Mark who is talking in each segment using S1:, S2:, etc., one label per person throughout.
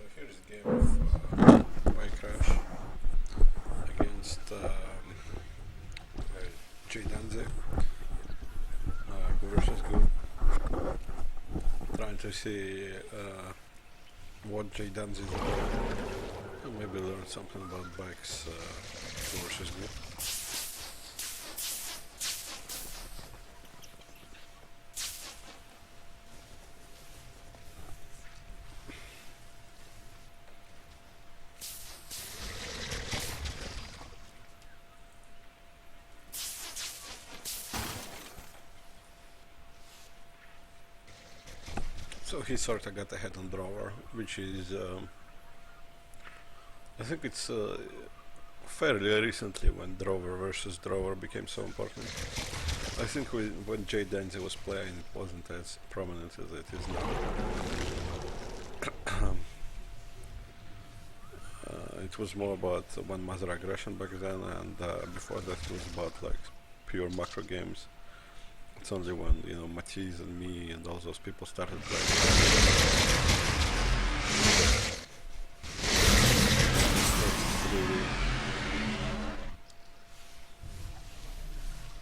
S1: So here's a game of Bikerushownz against Jdanzi. Versus good. Trying to see what Jdanzi is about and maybe learn something about bikes versus good. So he sort of got ahead on Drover, which is, I think it's fairly recently when Drover versus Drover became so important. I think when Jdanzi was playing, it wasn't as prominent as it is now. It was more about one mother aggression back then, and before that it was about like pure macro games. It's only when, you know, Matisse and me and all those people started playing.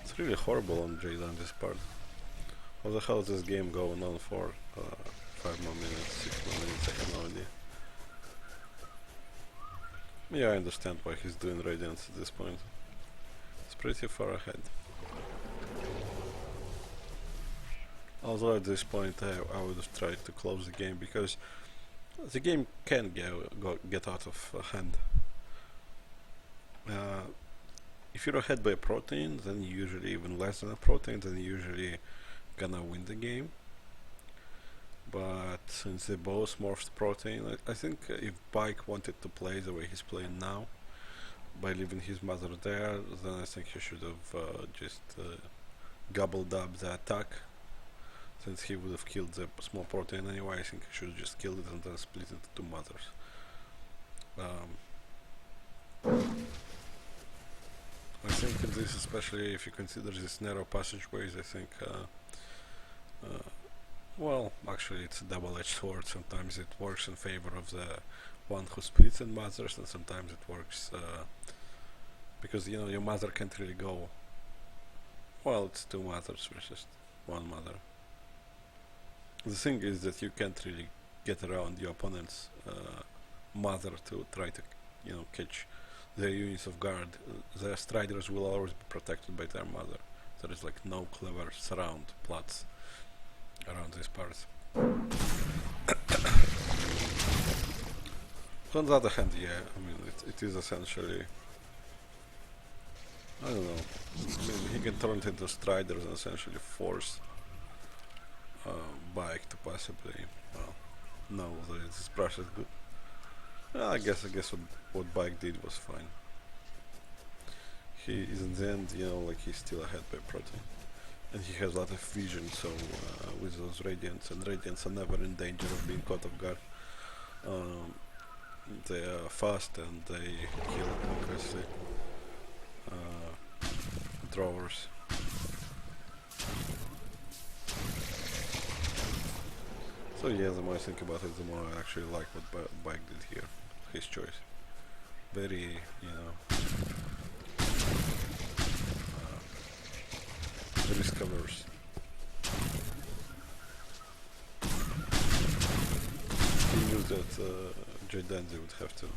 S1: It's really horrible on Jdanzi's part. How the hell is this game going on for 5 more minutes, 6 more minutes, I have no idea. Yeah, I understand why he's doing Radiance at this point. It's pretty far ahead. Although at this point I would have tried to close the game, because the game can get out of hand. If you're ahead by a protein, then usually even less than a protein, then you're usually gonna win the game. But since they both morphed protein, I think if Bike wanted to play the way he's playing now, by leaving his mother there, then I think he should have just gobbled up the attack. Since he would have killed the small protein anyway, I think he should have just killed it and then split it into 2 mothers. I think in this, especially if you consider these narrow passageways, I think, well, actually it's a double-edged sword. Sometimes it works in favor of the one who splits in mothers, and sometimes it works because, you know, your mother can't really go, well, it's 2 mothers versus 1 mother. The thing is that you can't really get around your opponent's mother to try to, you know, catch their units of guard. Their striders will always be protected by their mother. There is like no clever surround plots around these parts. On the other hand, yeah, I mean, it is essentially, I don't know, I mean, he can turn it into striders and essentially force Bike to possibly, well, no, this brush is good. Well, I guess what Bike did was fine. He is in the end, you know, like he's still ahead by protein, and he has a lot of vision. So with those radiants, and radiants are never in danger of being caught off guard. They are fast and they kill obviously drawers. So yeah, the more I think about it, the more I actually like what Bike did here. His choice. Very, you know, risk-averse. He knew that Jdanzi would have to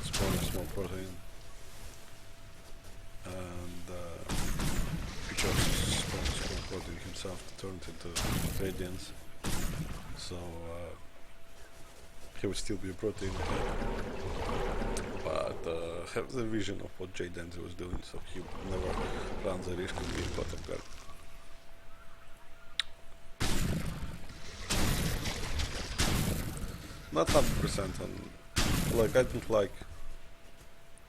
S1: spawn a small protein, and he chose to spawn a small protein himself to turn it into radiance. So he would still be a protein ahead, but have the vision of what Jdanzi was doing, so he would never run the risk of being caught off guard. Not 100%, and like I don't like,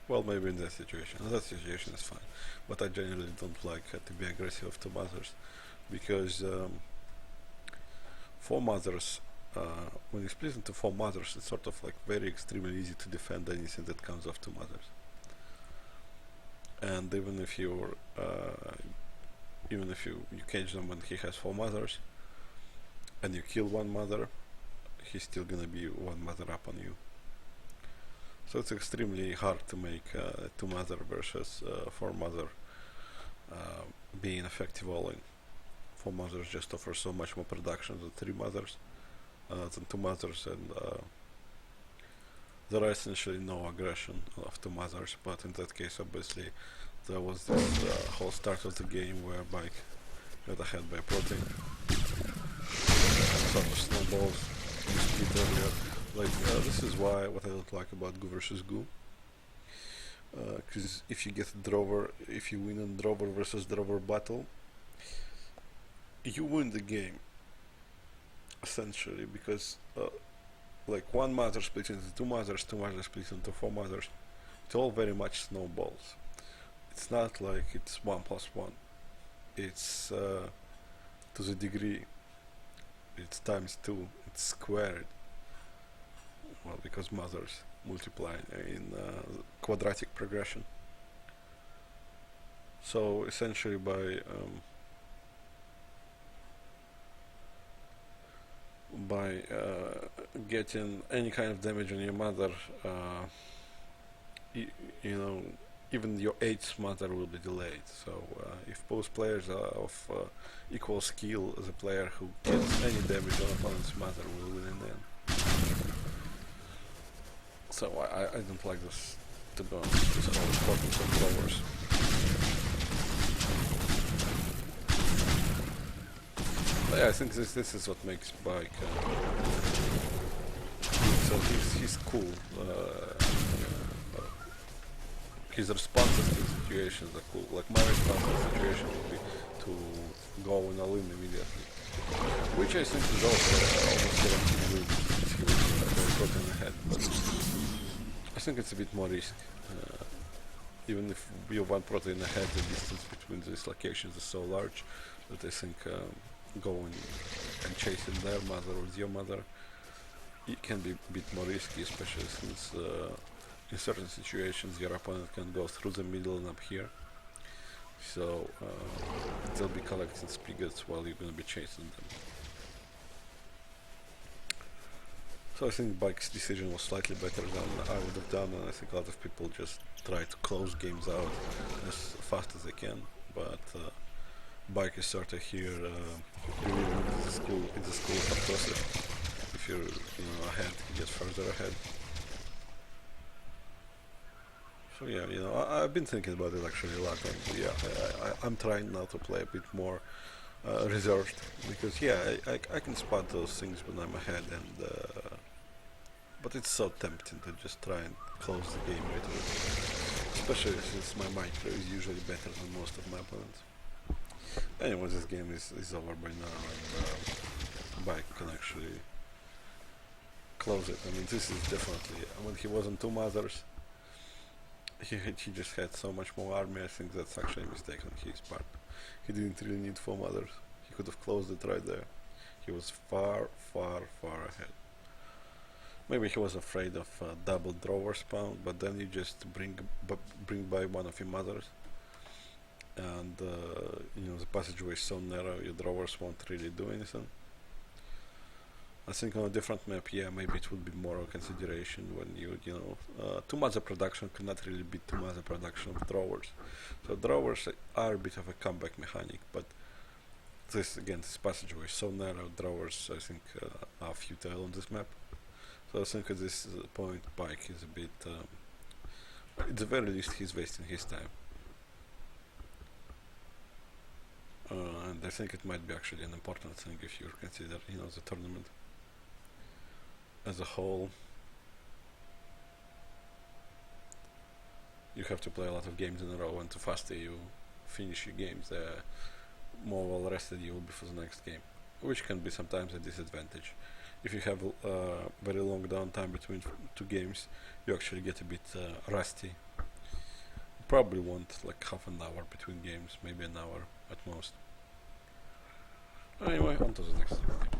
S1: well, maybe in that situation is fine, but I generally don't like to be aggressive to mothers, because 4 mothers, when you split into 4 mothers, it's sort of like very extremely easy to defend anything that comes off 2 mothers. And even if you catch them when he has 4 mothers, and you kill 1 mother, he's still gonna be one mother up on you. So it's extremely hard to make 2 mother versus 4 mother being effective all-in. 4 mothers just offer so much more production than 3 mothers, than 2 mothers, and there are essentially no aggression of 2 mothers, but in that case obviously there was this whole start of the game where Bike got ahead by protein. Sort of snowballs you split earlier. Like this is why what I don't like about Go versus Go. Because if you get a drover, if you win a drover versus drover battle, you win the game essentially, because like 1 mother split into 2 mothers, 2 mothers split into 4 mothers. It's all very much snowballs. It's not like it's 1 plus 1. It's to the degree. It's times 2. It's squared. Well, because mothers multiply in quadratic progression. So essentially by getting any kind of damage on your mother, you know, even your 8th mother will be delayed. So if both players are of equal skill, the player who gets any damage on opponent's mother will win in the end. So I don't like this, to be honest, this whole importance of drovers. But yeah, I think this is what makes Bike so he's cool. His responses to situations are cool. Like my response to the situation would be to go in all-in immediately, which I think is also almost guaranteed win since he was got in the head. But I think it's a bit more risk. Even if you have 1 protein ahead, the distance between these locations is so large that I think going and chasing their mother with your mother, it can be a bit more risky, especially since in certain situations your opponent can go through the middle and up here. So they'll be collecting spigots while you're going to be chasing them. So I think Bike's decision was slightly better than I would have done, and I think a lot of people just try to close games out as fast as they can. But Bike is sort of here believing in the school of apoptosis. If you're ahead, you get further ahead. So yeah, I've been thinking about it actually a lot, and yeah, I'm trying now to play a bit more reserved, because yeah, I can spot those things when I'm ahead, and but it's so tempting to just try and close the game right away, especially since my micro is usually better than most of my opponents. Anyway, this game is over by now, and Bike can actually close it. I mean, this is definitely, when he was on 2 mothers, he just had so much more army. I think that's actually a mistake on his part. He didn't really need 4 mothers. He could have closed it right there. He was far, far, far ahead. Maybe he was afraid of double drover spawn, but then you just bring by 1 of your mothers, and the passageway is so narrow, your drovers won't really do anything. I think on a different map, yeah, maybe it would be more of a consideration when 2 mother production cannot really beat 2 mother production of drovers. So drovers are a bit of a comeback mechanic, but this passageway is so narrow, drovers I think are futile on this map. So I think at this point Bike is a bit, at the very least he's wasting his time. And I think it might be actually an important thing if you consider, the tournament as a whole. You have to play a lot of games in a row, and the faster you finish your games, the more well rested you will be for the next game, which can be sometimes a disadvantage. If you have very long downtime between 2 games, you actually get a bit rusty. You probably want like half an hour between games, maybe an hour at most. Anyway, on to the next game.